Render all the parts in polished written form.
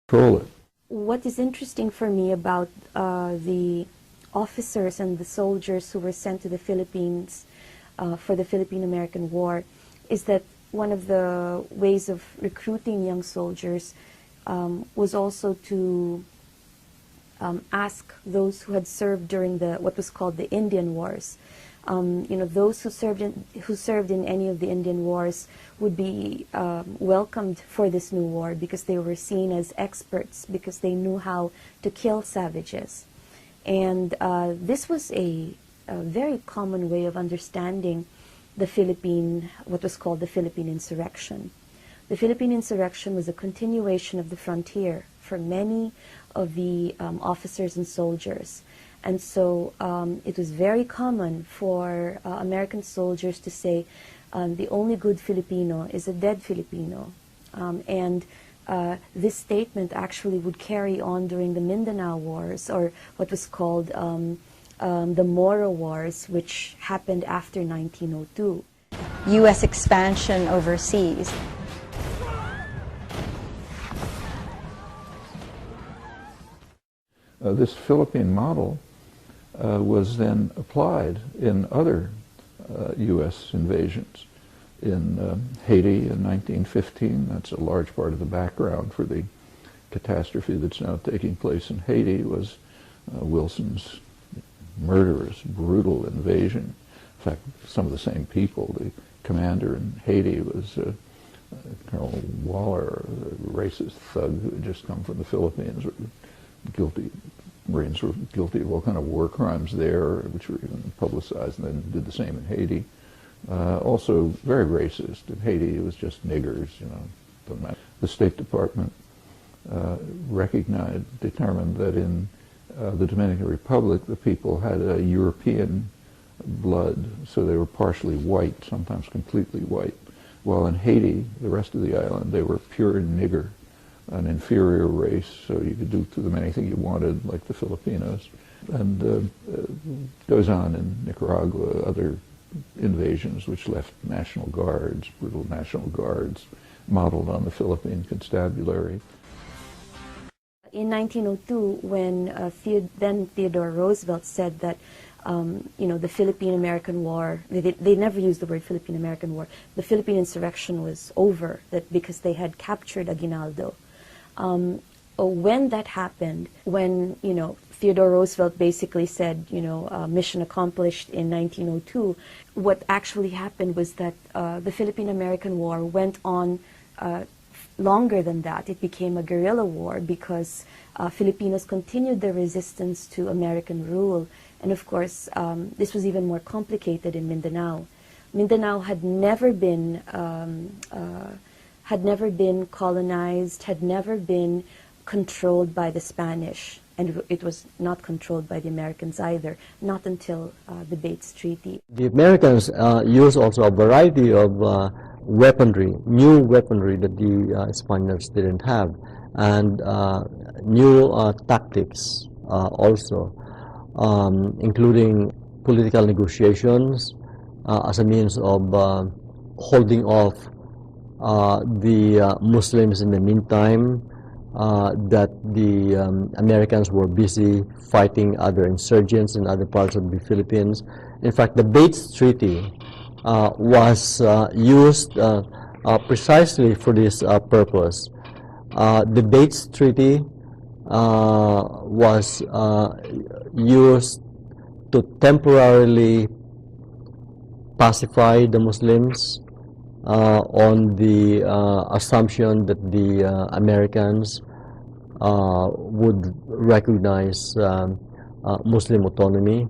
control it. What is interesting for me about the officers and the soldiers who were sent to the Philippines for the Philippine-American War is that one of the ways of recruiting young soldiers was also to ask those who had served during what was called the Indian Wars. Those who served in any of the Indian Wars would be welcomed for this new war because they were seen as experts, because they knew how to kill savages. And this was a very common way of understanding what was called the Philippine insurrection. The Philippine insurrection was a continuation of the frontier for many of the officers and soldiers. And so it was very common for American soldiers to say, the only good Filipino is a dead Filipino. This statement actually would carry on during the Mindanao Wars, or what was called the Moro Wars, which happened after 1902. U.S. expansion overseas. This Philippine model was then applied in other U.S. invasions. In Haiti in 1915, that's a large part of the background for the catastrophe that's now taking place in Haiti, was Wilson's murderous, brutal invasion. In fact, some of the same people. The commander in Haiti was Colonel Waller, a racist thug who had just come from the Philippines. Marines were guilty of all kind of war crimes there, which were even publicized, and then did the same in Haiti. Also very racist. In Haiti, it was just niggers, doesn't matter. The State Department determined that in the Dominican Republic, the people had a European blood, so they were partially white, sometimes completely white. While in Haiti, the rest of the island, they were pure nigger, an inferior race, so you could do to them anything you wanted, like the Filipinos. And goes on in Nicaragua, other invasions which left National Guards, brutal National Guards, modeled on the Philippine constabulary. In 1902, when then Theodore Roosevelt said that the Philippine-American War, they never used the word Philippine-American War, the Philippine insurrection was over, that because they had captured Aguinaldo. When that happened, when Theodore Roosevelt basically said, mission accomplished in 1902, what actually happened was that the Philippine-American War went on longer than that. It became a guerrilla war because Filipinos continued their resistance to American rule. And of course, this was even more complicated in Mindanao. Mindanao had never been colonized, had never been controlled by the Spanish, and it was not controlled by the Americans either, not until the Bates Treaty. The Americans used also a variety of weaponry, new weaponry that the Spaniards didn't have, and new tactics also, including political negotiations as a means of holding off the Muslims in the meantime, that the Americans were busy fighting other insurgents in other parts of the Philippines. In fact, the Bates Treaty was used precisely for this purpose. The Bates Treaty was used to temporarily pacify the Muslims on the assumption that the Americans would recognize Muslim autonomy.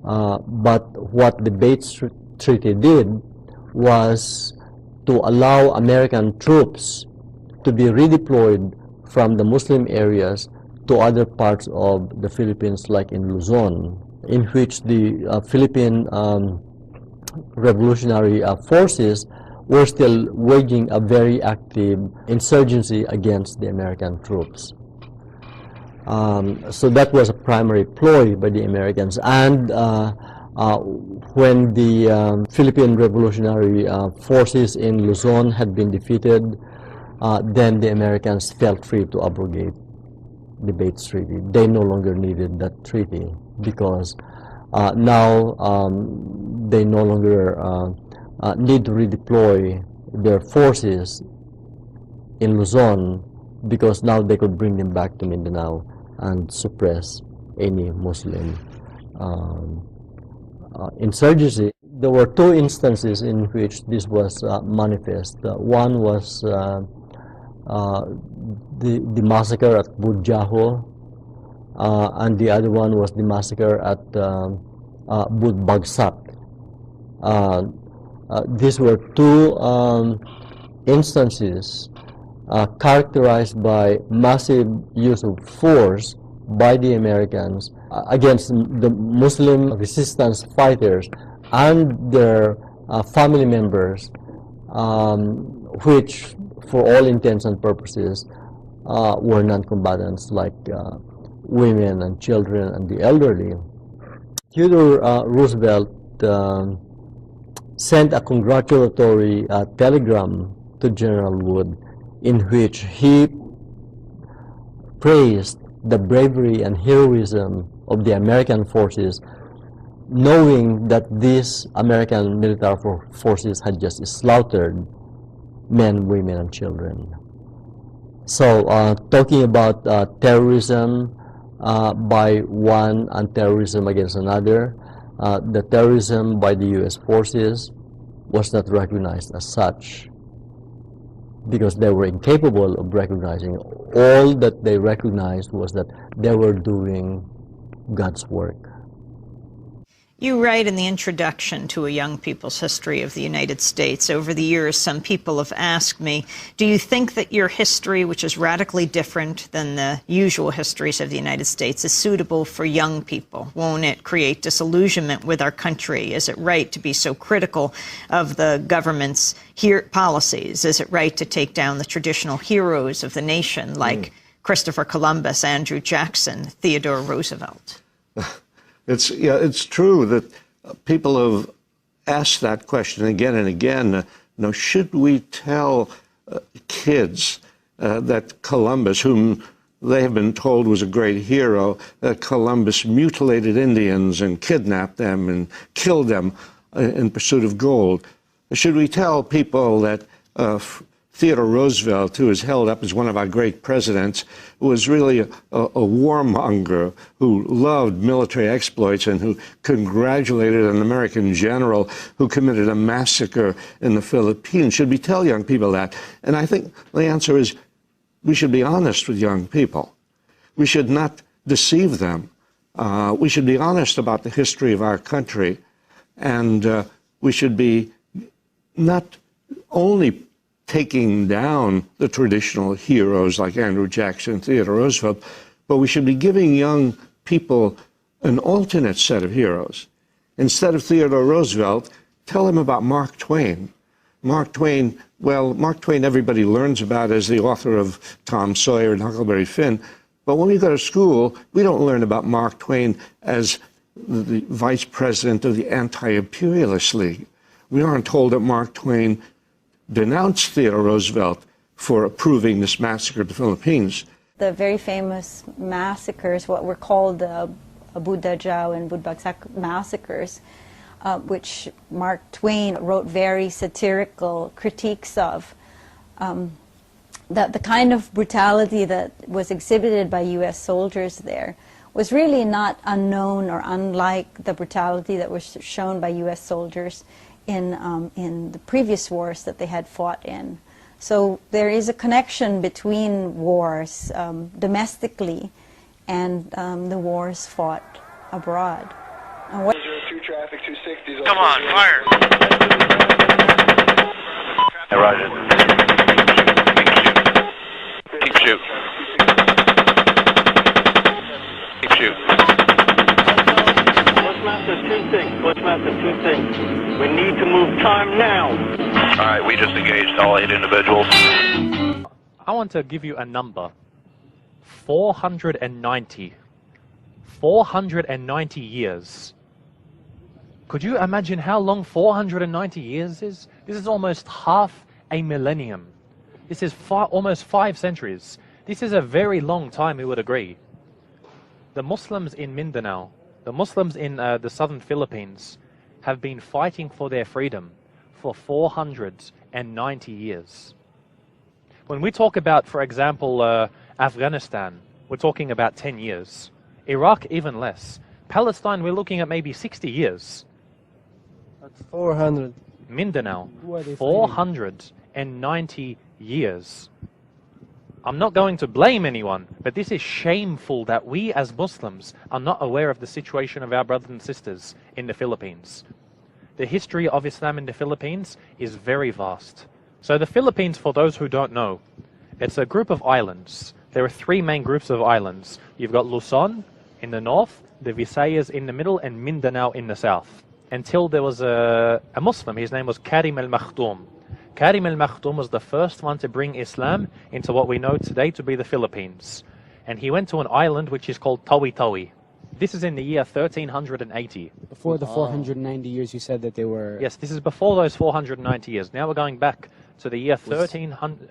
But what the Bates Treaty did was to allow American troops to be redeployed from the Muslim areas to other parts of the Philippines, like in Luzon, in which the Philippine revolutionary forces were still waging a very active insurgency against the American troops. So that was a primary ploy by the Americans. And when the Philippine revolutionary forces in Luzon had been defeated, then the Americans felt free to abrogate the Bates Treaty. They no longer needed that treaty because now they no longer need to redeploy their forces in Luzon because now they could bring them back to Mindanao and suppress any Muslim insurgency. There were two instances in which this was manifest. One was the massacre at Budjaho, and the other one was the massacre at Budbagsak. These were two instances characterized by massive use of force by the Americans against the Muslim resistance fighters and their family members, which for all intents and purposes were non-combatants like women and children and the elderly. Theodore Roosevelt sent a congratulatory telegram to General Wood in which he praised the bravery and heroism of the American forces, knowing that these American military forces had just slaughtered men, women, and children. So, talking about terrorism by one and terrorism against another, the terrorism by the U.S. forces was not recognized as such because they were incapable of recognizing. All that they recognized was that they were doing God's work. You write in the introduction to A Young People's History of the United States, over the years some people have asked me, do you think that your history, which is radically different than the usual histories of the United States, is suitable for young people? Won't it create disillusionment with our country? Is it right to be so critical of the government's policies? Is it right to take down the traditional heroes of the nation like Christopher Columbus, Andrew Jackson, Theodore Roosevelt? It's true that people have asked that question again and again. Should we tell kids that Columbus, whom they have been told was a great hero, that Columbus mutilated Indians and kidnapped them and killed them in pursuit of gold? Should we tell people that Theodore Roosevelt, who is held up as one of our great presidents, was really a warmonger who loved military exploits and who congratulated an American general who committed a massacre in the Philippines? Should we tell young people that? And I think the answer is we should be honest with young people. We should not deceive them. We should be honest about the history of our country. And we should be not only taking down the traditional heroes like Andrew Jackson, Theodore Roosevelt, but we should be giving young people an alternate set of heroes. Instead of Theodore Roosevelt, tell them about Mark Twain. Mark Twain everybody learns about as the author of Tom Sawyer and Huckleberry Finn, but when we go to school, we don't learn about Mark Twain as the vice president of the Anti-Imperialist League. We aren't told that Mark Twain denounced Theodore Roosevelt for approving this massacre of the Philippines. The very famous massacres, what were called the Budajao and Budbagsak massacres, which Mark Twain wrote very satirical critiques of. The kind of brutality that was exhibited by U.S. soldiers there was really not unknown or unlike the brutality that was shown by U.S. soldiers in the previous wars that they had fought in. So there is a connection between wars domestically and the wars fought abroad. Come on, fire! Hey, Roger. Keep shoot. Keep shoot. Bushmaster, two things. We need to move time now. All right, we just engaged all 8 individuals. I want to give you a number. 490. 490 years. Could you imagine how long 490 years is? This is almost half a millennium. This is almost 5 centuries. This is a very long time, we would agree. The Muslims in Mindanao, the Muslims in the southern Philippines, have been fighting for their freedom for 490 years. When we talk about, for example, Afghanistan, we're talking about 10 years. Iraq, even less. Palestine, we're looking at maybe 60 years. That's 400. Mindanao, 490 years. I'm not going to blame anyone, but this is shameful that we as Muslims are not aware of the situation of our brothers and sisters in the Philippines. The history of Islam in the Philippines is very vast. So the Philippines, for those who don't know, it's a group of islands. There are 3 main groups of islands. You've got Luzon in the north, the Visayas in the middle, and Mindanao in the south. Until there was a Muslim, his name was Karim al-Makhtoum. Karim al-Makhtoum was the first one to bring Islam into what we know today to be the Philippines. And he went to an island which is called Tawi-Tawi. This is in the year 1380. Before the 490 years you said that they were... Yes, this is before those 490 years. Now we're going back to the year 1300.